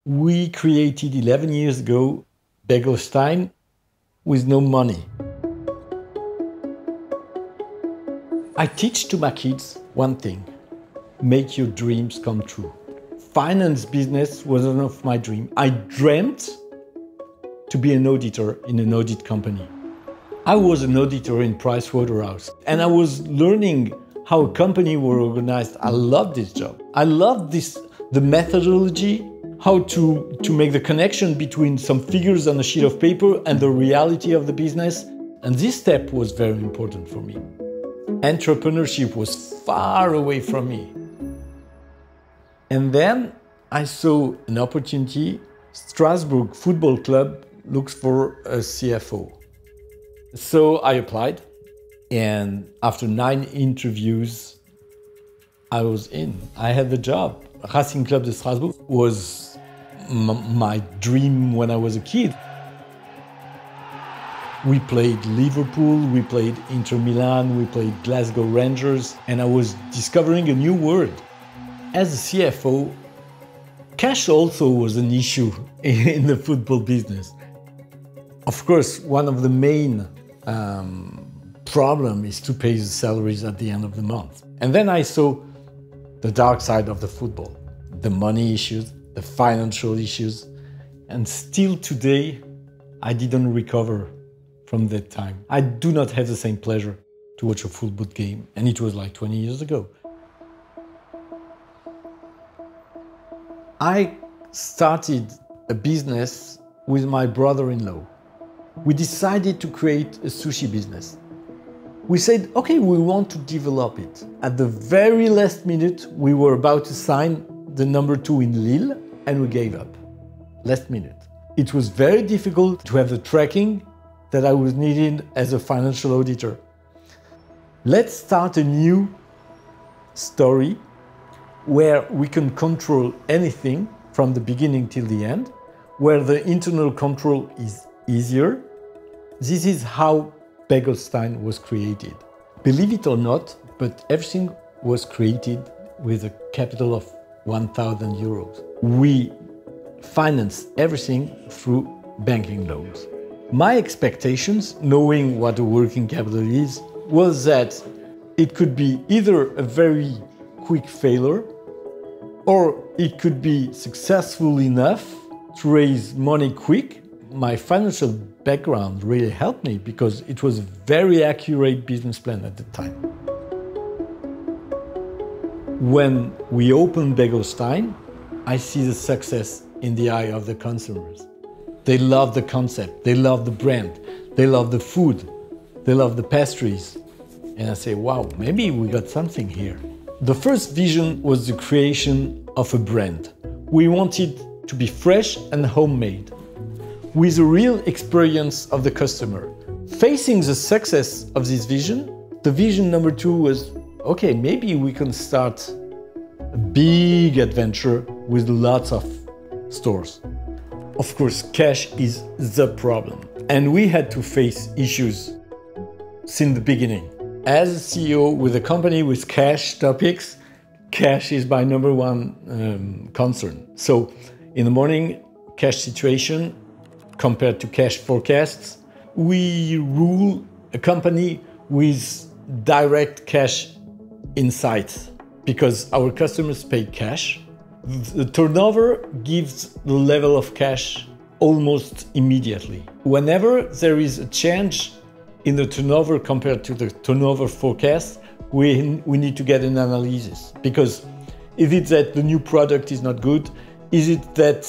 We created 11 years ago Begelstein with no money. I teach to my kids one thing: make your dreams come true. Finance business was one of my dreams. I dreamt to be an auditor in an audit company. I was an auditor in Pricewaterhouse, and I was learning how a company were organized. I loved this job. I loved the methodology, how to make the connection between some figures on a sheet of paper and the reality of the business. And this step was very important for me. Entrepreneurship was far away from me. And then I saw an opportunity. Strasbourg Football Club looks for a CFO. So I applied, and after 9 interviews, I was in. I had the job. Racing Club de Strasbourg was my dream when I was a kid. We played Liverpool, we played Inter Milan, we played Glasgow Rangers, and I was discovering a new world. As a CFO, cash also was an issue in the football business. Of course, one of the main problem is to pay the salaries at the end of the month. And then I saw the dark side of the football, the money issues, the financial issues, and still today, I didn't recover from that time. I do not have the same pleasure to watch a football game, and it was like 20 years ago. I started a business with my brother-in-law. We decided to create a sushi business. We said, okay, we want to develop it. At the very last minute, we were about to sign the number 2 in Lille, and we gave up. Last minute. It was very difficult to have the tracking that I was needing as a financial auditor. Let's start a new story where we can control anything from the beginning till the end, where the internal control is easier. This is how Begelstein was created. Believe it or not, but everything was created with a capital of 1,000 euros. We financed everything through banking loans. My expectations, knowing what a working capital is, was that it could be either a very quick failure, or it could be successful enough to raise money quick. My financial background really helped me because it was a very accurate business plan at the time. When we opened Begelstein, I see the success in the eye of the consumers. They love the concept, they love the brand, they love the food, they love the pastries. And I say, wow, maybe we got something here. The first vision was the creation of a brand. We wanted to be fresh and homemade, with a real experience of the customer. Facing the success of this vision, the vision number 2 was, okay, maybe we can start a big adventure with lots of stores. Of course, cash is the problem, and we had to face issues since the beginning. As a CEO with a company with cash topics, cash is my number 1 concern. So in the morning, cash situation compared to cash forecasts, we rule a company with direct cash insights because our customers pay cash. The turnover gives the level of cash almost immediately. Whenever there is a change in the turnover compared to the turnover forecast, we need to get an analysis. Because if it's that the new product is not good, is it that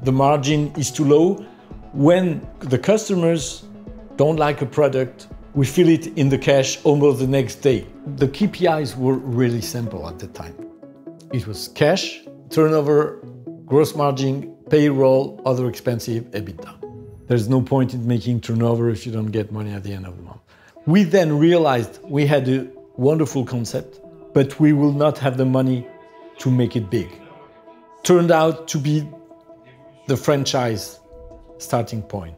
the margin is too low? When the customers don't like a product, we feel it in the cash almost the next day. The KPIs were really simple at the time. It was cash, turnover, gross margin, payroll, other expenses, EBITDA. There's no point in making turnover if you don't get money at the end of the month. We then realized we had a wonderful concept, but we will not have the money to make it big. Turned out to be the franchise starting point.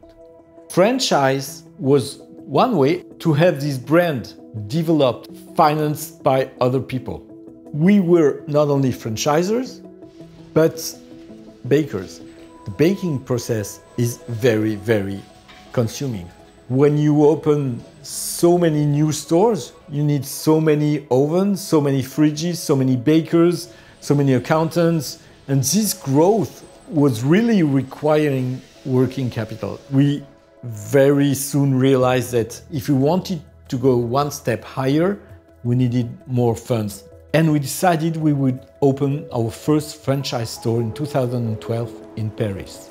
Franchise was one way to have this brand developed, financed by other people. We were not only franchisors, but bakers. The baking process is very, very consuming. When you open so many new stores, you need so many ovens, so many fridges, so many bakers, so many accountants, and this growth was really requiring working capital. We very soon realized that if we wanted to go one step higher, we needed more funds. And we decided we would open our first franchise store in 2012 in Paris.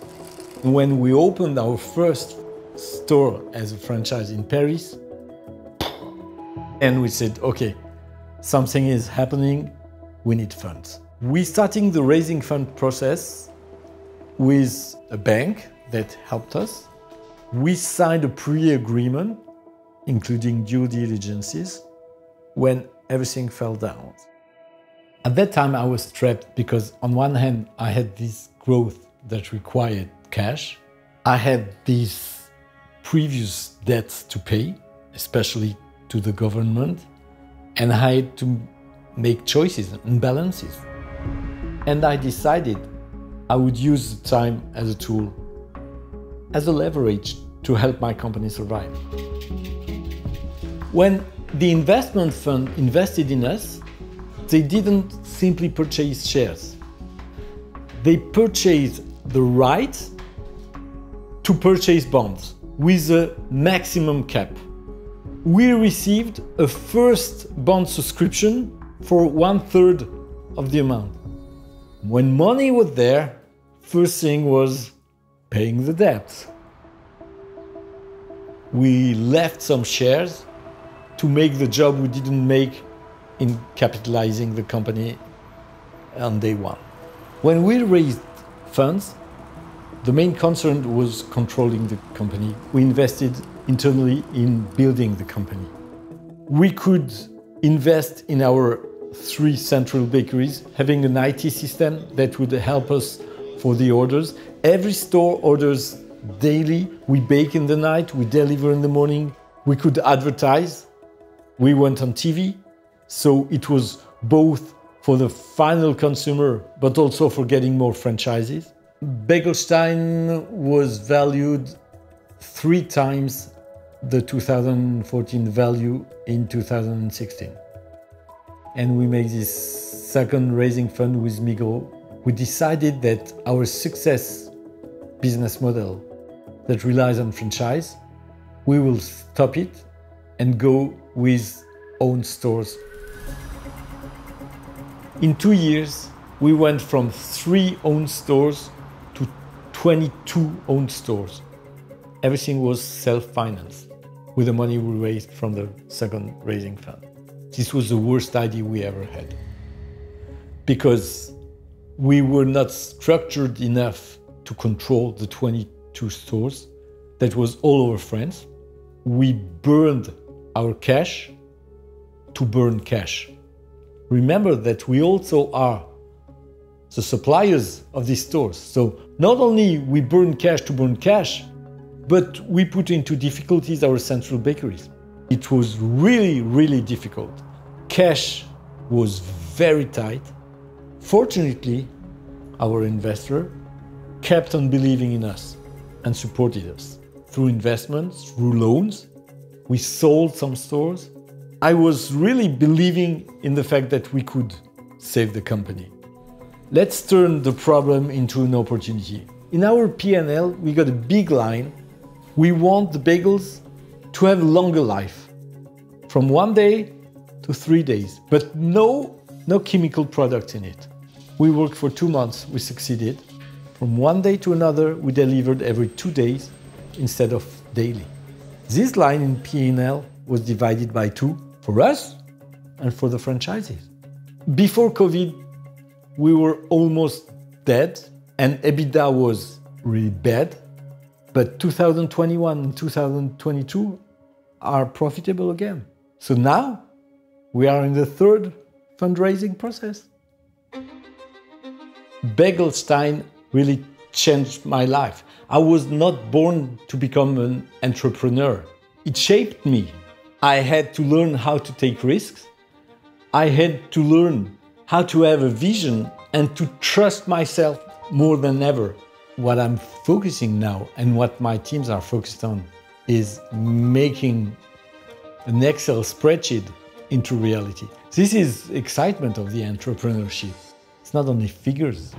When we opened our first store as a franchise in Paris, and we said, okay, something is happening, we need funds. We started the raising fund process with a bank that helped us. We signed a pre-agreement, including due diligences, when everything fell down. At that time, I was trapped because on one hand, I had this growth that required cash. I had these previous debts to pay, especially to the government, and I had to make choices and balances. And I decided I would use the time as a tool, as a leverage to help my company survive. When the investment fund invested in us, they didn't simply purchase shares. They purchased the right to purchase bonds with a maximum cap. We received a first bond subscription for 1/3 of the amount. When money was there, first thing was paying the debt. We left some shares to make the job we didn't make in capitalizing the company on day one. When we raised funds, the main concern was controlling the company. We invested internally in building the company. We could invest in our 3 central bakeries, having an IT system that would help us for the orders. Every store orders daily. We bake in the night, we deliver in the morning. We could advertise. We went on TV. So it was both for the final consumer, but also for getting more franchises. Begelstein was valued 3 times the 2014 value in 2016. And we made this second raising fund with Migros. We decided that our success business model that relies on franchise, we will stop it and go with own stores. In 2 years, we went from 3 owned stores to 22 owned stores. Everything was self-financed with the money we raised from the second raising fund. This was the worst idea we ever had, because we were not structured enough to control the 22 stores. That was all over France. We burned our cash to burn cash. Remember that we also are the suppliers of these stores. So not only we burn cash to burn cash, but we put into difficulties our central bakeries. It was really, really difficult. Cash was very tight. Fortunately, our investor kept on believing in us and supported us through investments, through loans. We sold some stores. I was really believing in the fact that we could save the company. Let's turn the problem into an opportunity. In our P&L, we got a big line. We want the bagels to have a longer life, from 1 day to 3 days, but no chemical product in it. We worked for 2 months, we succeeded. From 1 day to another, we delivered every 2 days instead of daily. This line in P&L was divided by 2 for us and for the franchises. Before COVID, we were almost dead and EBITDA was really bad. But 2021 and 2022 are profitable again. So now we are in the 3rd fundraising process. Begelstein really changed my life. I was not born to become an entrepreneur. It shaped me. I had to learn how to take risks. I had to learn how to have a vision and to trust myself more than ever, what I'm focusing now and what my teams are focused on is making an Excel spreadsheet into reality. This is excitement of the entrepreneurship. It's not only figures.